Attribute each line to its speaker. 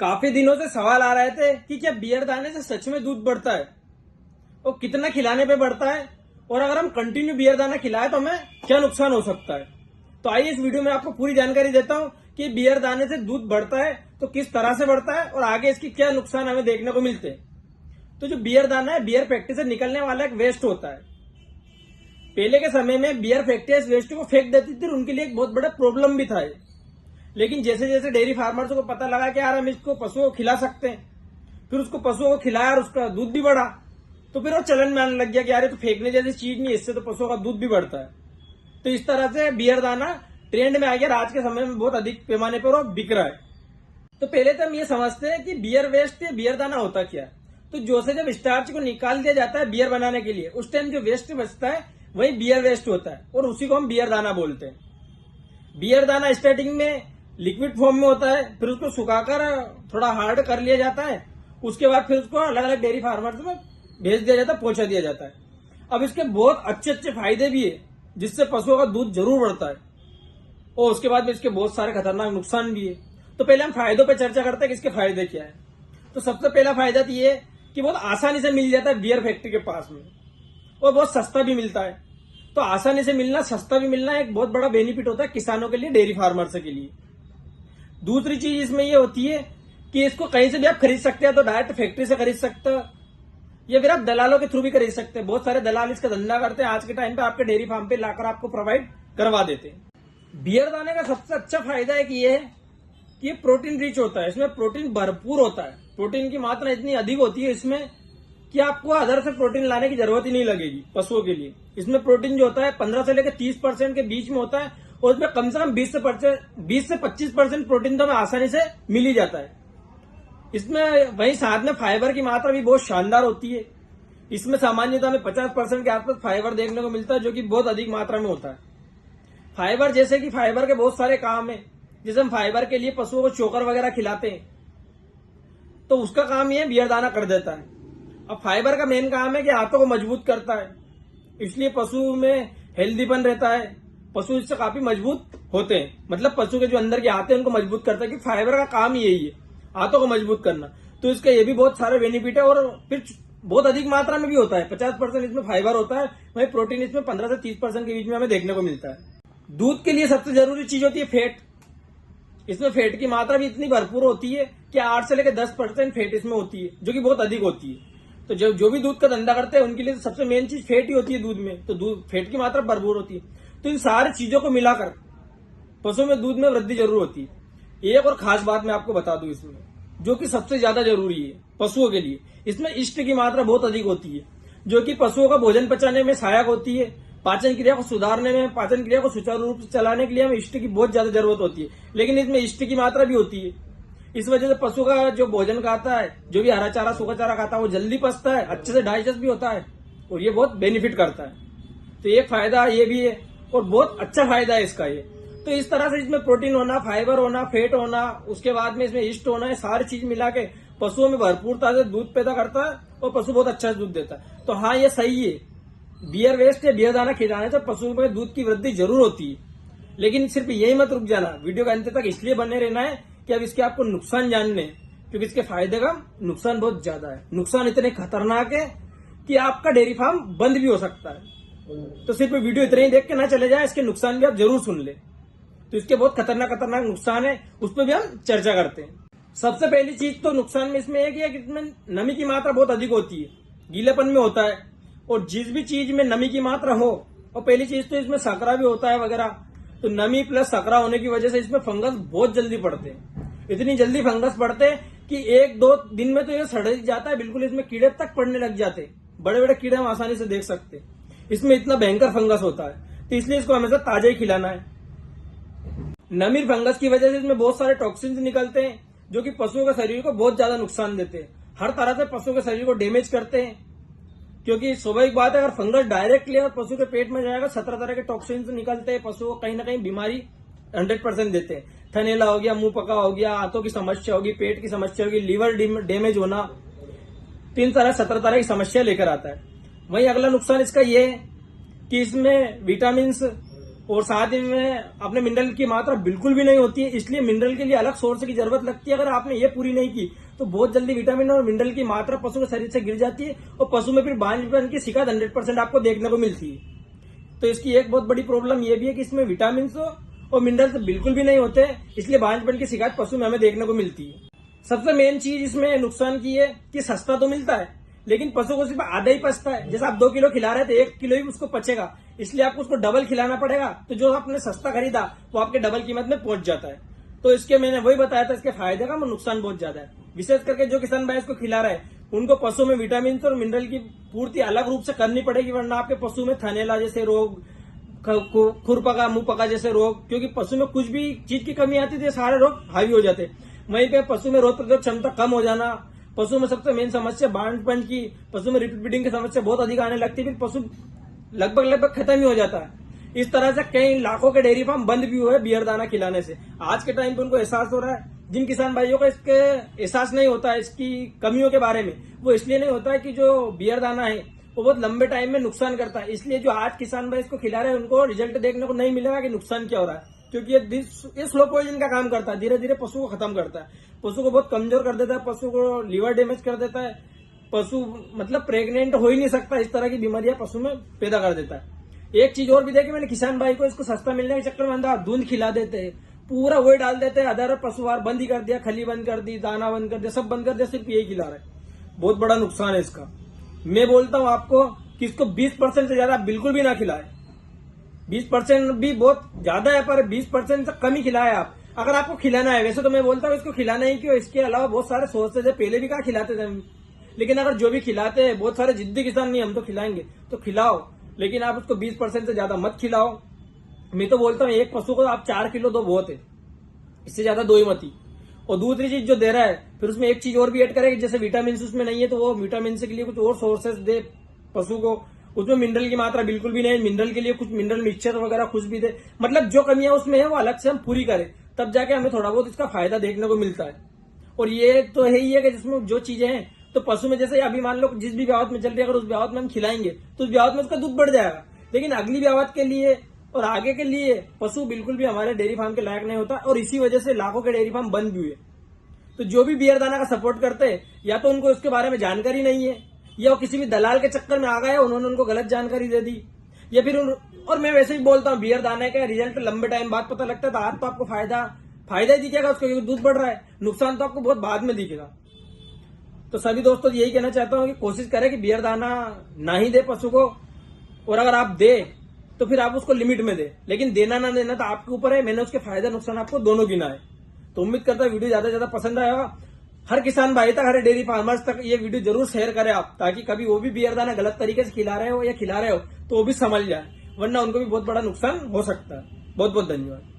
Speaker 1: काफी दिनों से सवाल आ रहे थे कि क्या बियर दाने से सच में दूध बढ़ता है और कितना खिलाने पे बढ़ता है, और अगर हम कंटिन्यू बियर दाना खिलाए तो हमें क्या नुकसान हो सकता है। तो आइए इस वीडियो में आपको पूरी जानकारी देता हूं कि बियर दाने से दूध बढ़ता है तो किस तरह से बढ़ता है और आगे इसकी क्या नुकसान हमें देखने को मिलते हैं। तो जो बियर दाना है, बियर फैक्ट्री से निकलने वाला एक वेस्ट होता है। पहले के समय में बियर फैक्ट्री इस वेस्ट को फेंक देती थी, उनके लिए एक बहुत बड़ा प्रॉब्लम भी था। लेकिन जैसे जैसे डेयरी फार्मर्स को पता लगा कि यार हम इसको पशुओं को खिला सकते हैं, फिर उसको पशुओं को खिलाया और उसका दूध भी बढ़ा, तो फिर वो चलन में आने लग गया कि यार ये तो फेंकने जैसी चीज नहीं, इससे तो पशुओं का दूध भी बढ़ता है। तो इस तरह से बियर दाना ट्रेंड में आ गया, आज के समय में बहुत अधिक पैमाने पर वो बिक रहा है। तो पहले तो हम ये समझते हैं कि बियर वेस्ट या बियर दाना होता क्या है। तो जो से जब स्टार्च को निकाल दिया जाता है बियर बनाने के लिए, उस टाइम जो वेस्ट बचता है वही बियर वेस्ट होता है और उसी को हम बियर दाना बोलते हैं। बियर दाना स्टार्टिंग में लिक्विड फॉर्म में होता है, फिर उसको सुखाकर थोड़ा हार्ड कर लिया जाता है, उसके बाद फिर उसको अलग अलग डेयरी फार्मर्स में भेज दिया जाता है, पहुंचा दिया जाता है। अब इसके बहुत अच्छे अच्छे फायदे भी है जिससे पशुओं का दूध जरूर बढ़ता है, और उसके बाद में इसके बहुत सारे खतरनाक नुकसान भी है। तो पहले हम फायदों पर चर्चा करते हैं कि इसके फायदे क्या है। तो सबसे पहला फायदा तो ये है कि बहुत आसानी से मिल जाता है बियर फैक्ट्री के पास में, और बहुत सस्ता भी मिलता है। तो आसानी से मिलना, सस्ता भी मिलना एक बहुत बड़ा बेनिफिट होता है किसानों के लिए, डेयरी फार्मर्स के लिए। दूसरी चीज इसमें ये होती है कि इसको कहीं से भी आप खरीद सकते हैं, तो डायरेक्ट फैक्ट्री से खरीद सकते हो या फिर आप दलालों के थ्रू भी खरीद सकते हैं। बहुत सारे दलाल इसका धंधा करते हैं, आज के टाइम पे आपके डेयरी फार्म पे लाकर आपको प्रोवाइड करवा देते हैं। बियर दाने का सबसे अच्छा फायदा एक ये है कि ये प्रोटीन रिच होता है, इसमें प्रोटीन भरपूर होता है। प्रोटीन की मात्रा इतनी अधिक होती है इसमें कि आपको अदर से प्रोटीन लाने की जरूरत ही नहीं लगेगी पशुओं के लिए। इसमें प्रोटीन जो होता है 15 से लेकर 30% के बीच में होता है, और उसमें कम से कम 20 से 25% प्रोटीन तो हमें आसानी से मिल ही जाता है। इसमें वहीं साथ में फाइबर की मात्रा भी बहुत शानदार होती है। इसमें सामान्यतः हमें 50% के आसपास फाइबर देखने को मिलता है, जो कि बहुत अधिक मात्रा में होता है। फाइबर जैसे कि फाइबर के बहुत सारे काम है, जैसे हम फाइबर के लिए पशुओं को चोकर वगैरह खिलाते हैं, तो उसका काम ये बियर दाना कर देता है। अब फाइबर का मेन काम है कि हाथों को मजबूत करता है, इसलिए पशु में हेल्दीपन रहता है, पशु इससे काफी मजबूत होते हैं। मतलब पशु के जो अंदर के हाथ है उनको मजबूत करता है, कि फाइबर का काम ही यही है, हाथों को मजबूत करना। तो इसका ये भी बहुत सारे बेनिफिट है, और फिर बहुत अधिक मात्रा में भी होता है। 50% इसमें फाइबर होता है, वही प्रोटीन इसमें 15 से 30% के बीच में हमें देखने को मिलता है। दूध के लिए सबसे जरूरी चीज होती है फैट। इसमें फैट की मात्रा भी इतनी भरपूर होती है कि 8 से लेकर 10% फैट इसमें होती है, जो कि बहुत अधिक होती है। तो जो भी दूध का धंधा करते हैं उनके लिए सबसे मेन चीज फैट ही होती है दूध में। तो दूध फैट की मात्रा भरपूर होती है। तो इन सारी चीजों को मिलाकर पशु में दूध में वृद्धि जरूर होती है। एक और खास बात मैं आपको बता दूं इसमें, जो कि सबसे ज्यादा जरूरी है पशुओं के लिए, इसमें इष्ट की मात्रा बहुत अधिक होती है, जो कि पशुओं का भोजन पचाने में सहायक होती है। पाचन क्रिया को सुधारने में, पाचन क्रिया को सुचारू रूप से चलाने के लिए हमें इष्ट की बहुत ज्यादा जरूरत होती है। लेकिन इसमें इष्ट की मात्रा भी होती है। इस वजह से पशु का जो भोजन खाता है, जो भी हरा चारा सूखा चारा खाता है, वो जल्दी पचता है, अच्छे से डाइजेस्ट भी होता है, और ये बहुत बेनिफिट करता है। तो एक फायदा ये भी है, और बहुत अच्छा फायदा है इसका ये। तो इस तरह से इसमें प्रोटीन होना, फाइबर होना, फैट होना, उसके बाद में इसमें ईस्ट होना, है सारी चीज मिला के पशुओं में भरपूरता से दूध पैदा करता है, और पशु बहुत अच्छा दूध देता है। तो हाँ, ये सही है, बियर वेस्ट या बियर दाना खिलाने से पशुओं में दूध की वृद्धि जरूर होती है। लेकिन सिर्फ यही मत रुक जाना, वीडियो के अंत तक इसलिए बने रहना है कि अब इसके आपको नुकसान जानने, क्योंकि इसके फायदे का नुकसान बहुत ज्यादा है। नुकसान इतने खतरनाक है कि आपका डेयरी फार्म बंद भी हो सकता है। तो सिर्फ वीडियो इतने ही देख के ना चले जाए, इसके नुकसान भी आप जरूर सुन ले। तो इसके बहुत खतरनाक नुकसान है, उस पर भी हम चर्चा करते हैं। सबसे पहली चीज तो नुकसान में इसमें एक है कि इसमें नमी की मात्रा बहुत अधिक होती है, गीलेपन में होता है। और जिस भी चीज में नमी की मात्रा हो, और पहली चीज तो इसमें सकरा भी होता है वगैरह, तो नमी प्लस सकरा होने की वजह से इसमें फंगस बहुत जल्दी पड़ते हैं। इतनी जल्दी फंगस पड़ते हैं कि 1-2 दिन में तो ये सड़ जाता है बिल्कुल, इसमें कीड़े तक पड़ने लग जाते हैं। बड़े बड़े कीड़े हम आसानी से देख सकते हैं, इसमें इतना भयंकर फंगस होता है। तो इसलिए इसको हमेशा ताजा ही खिलाना है। नमी फंगस की वजह से इसमें बहुत सारे टॉक्सिन्स निकलते हैं, जो कि पशुओं के शरीर को बहुत ज्यादा नुकसान देते हैं, हर तरह से पशुओं के शरीर को डैमेज करते हैं। क्योंकि स्वाभाविक बात है, अगर फंगस डायरेक्टली पशु के पेट में जाएगा, 17 तरह के टॉक्सिन्स निकलते हैं, पशुओं को कहीं ना कहीं बीमारी 100% देते हैं। थनेला हो गया, मुंह पका हो गया, आंतों की समस्या होगी, पेट की समस्या होगी, लीवर डैमेज होना, 17 तरह की समस्या लेकर आता है। वहीं अगला नुकसान इसका यह है कि इसमें विटामिन और साथ ही में अपने मिनरल की मात्रा बिल्कुल भी नहीं होती है, इसलिए मिनरल के लिए अलग सोर्स की जरूरत लगती है। अगर आपने ये पूरी नहीं की तो बहुत जल्दी विटामिन और मिनरल की मात्रा पशु के शरीर से गिर जाती है और पशु में फिर बांझपन की शिकायत 100% आपको देखने को मिलती है। तो इसकी एक बहुत बड़ी प्रॉब्लम यह भी है कि इसमें विटामिन और मिनरल्स बिल्कुल भी नहीं होते, इसलिए बांझपन की शिकायत पशु में हमें देखने को मिलती है। सबसे मेन चीज इसमें नुकसान की है कि सस्ता तो मिलता है लेकिन पशु को सिर्फ आधा ही पचता है। जैसे आप 2 किलो खिला रहे थे 1 किलो ही उसको पचेगा, इसलिए आपको उसको डबल खिलाना पड़ेगा। तो जो आपने सस्ता खरीदा वो आपके डबल कीमत में पहुंच जाता है। तो इसके मैंने वही बताया था, इसके फायदे का नुकसान बहुत ज्यादा है। विशेष करके जो किसान भाई इसको खिला रहे हैं उनको पशु में विटामिन और मिनरल की पूर्ति अलग रूप से करनी पड़ेगी, वरना आपके पशु में थनेला जैसे रोग, खुरपका, मुंह पका जैसे रोग, क्योंकि पशु में कुछ भी चीज की कमी आती है सारे रोग हावी हो जाते। वहीं पे पशु में रोग प्रतिरोधक क्षमता कम हो जाना, पशु में सबसे मेन समस्या बांझपन की, पशु में रिपीट की समस्या बहुत अधिक आने लगती है, फिर पशु लगभग खत्म ही हो जाता है। इस तरह से कई लाखों के डेयरी फार्म बंद भी हुए बियर दाना खिलाने से। आज के टाइम पे उनको एहसास हो रहा है। जिन किसान भाइयों का इसके एहसास नहीं होता है इसकी कमियों के बारे में, वो इसलिए नहीं होता है कि जो बियर दाना है वो बहुत लंबे टाइम में नुकसान करता है। इसलिए जो आज किसान भाई इसको खिला रहे हैं उनको रिजल्ट देखने को नहीं मिलेगा कि नुकसान क्या हो रहा है, क्योंकि ये स्लो पॉइजन का काम करता है, धीरे धीरे पशु को खत्म करता है, पशु को बहुत कमजोर कर देता है, पशु को लीवर डैमेज कर देता है, पशु मतलब प्रेग्नेंट हो ही नहीं सकता, इस तरह की बीमारियां पशु में पैदा कर देता है। एक चीज और भी देखी मैंने, किसान भाई को इसको सस्ता मिलने के चक्कर में अंदर दूध खिला देते हैं, पूरा वही डाल देते हैं, अदर पशुआहार बंद ही कर दिया, खली बंद कर दी, दाना बंद कर दिया, सब बंद कर दिया, सिर्फ यही खिला रहे। बहुत बड़ा नुकसान है इसका। मैं बोलता हूं आपको कि इसको 20% से ज्यादा बिल्कुल भी ना खिलाए। 20% भी बहुत ज्यादा है, पर 20% से कम ही खिलाए आप, अगर आपको खिलाना है। वैसे तो मैं बोलता हूँ इसको खिलाना ही क्यों, इसके अलावा बहुत सारे सोर्सेज है, पहले भी कहा खिलाते थे हम, लेकिन अगर जो भी खिलाते हैं, बहुत सारे जिद्दी किसान नहीं हम तो खिलाएंगे, तो खिलाओ, लेकिन आप उसको 20% से ज्यादा मत खिलाओ। मैं तो बोलता हूँ एक पशु को आप 4 किलो दो बहुत है, इससे ज्यादा दो ही मत ही। और दूसरी चीज जो दे रहा है फिर उसमें एक चीज और भी ऐड करेगा, जैसे विटामिन उसमें नहीं है तो वो विटामिन के लिए कुछ और सोर्सेस दे पशु को। उसमें मिनरल की मात्रा बिल्कुल भी नहीं, मिनरल के लिए कुछ मिनरल मिक्सचर वगैरह कुछ भी दे, मतलब जो कमियां उसमें है वो अलग से हम पूरी करें, तब जाके हमें थोड़ा बहुत इसका फायदा देखने को मिलता है। और ये तो है ही है कि जिसमें जो चीजें हैं, तो पशु में जैसे अभी मान लो जिस भी ब्यावत में चल रही है, अगर उस ब्यावत में हम खिलाएंगे तो उस ब्यावत में उसका दूध बढ़ जाएगा, लेकिन अगली ब्यावत के लिए और आगे के लिए पशु बिल्कुल भी हमारे डेयरी फार्म के लायक नहीं होता, और इसी वजह से लाखों के डेयरी फार्म बंद भी हुए। तो जो भी बियर दाना का सपोर्ट करते हैं, या तो उनको इसके बारे में जानकारी नहीं है, या वो किसी भी दलाल के चक्कर में आ गए, उन्होंने उनको गलत जानकारी दे दी, या फिर और मैं वैसे ही बोलता हूँ बियर दाने का रिजल्ट लंबे टाइम बाद पता लगता है, तो आज तो आपको फायदा ही दिखेगा उसको, क्योंकि दूध बढ़ रहा है, नुकसान तो आपको बहुत बाद में दिखेगा। तो सभी दोस्तों यही कहना चाहता हूँ कि कोशिश करें कि बियर दाना ना ही दे पशु को, और अगर आप दे तो फिर आप उसको लिमिट में दे, लेकिन देना ना देना तो आपके ऊपर है। मैंने उसके फायदा नुकसान आपको दोनों गिना है। तो उम्मीद करता है वीडियो ज्यादा से ज्यादा पसंद आएगा। हर किसान भाई तक, हर डेयरी फार्मर्स तक ये वीडियो जरूर शेयर करें आप, ताकि कभी वो भी बियर दाना गलत तरीके से खिला रहे हो या खिला रहे हो तो वो भी समझ जाए, वरना उनको भी बहुत बड़ा नुकसान हो सकता है। बहुत बहुत धन्यवाद।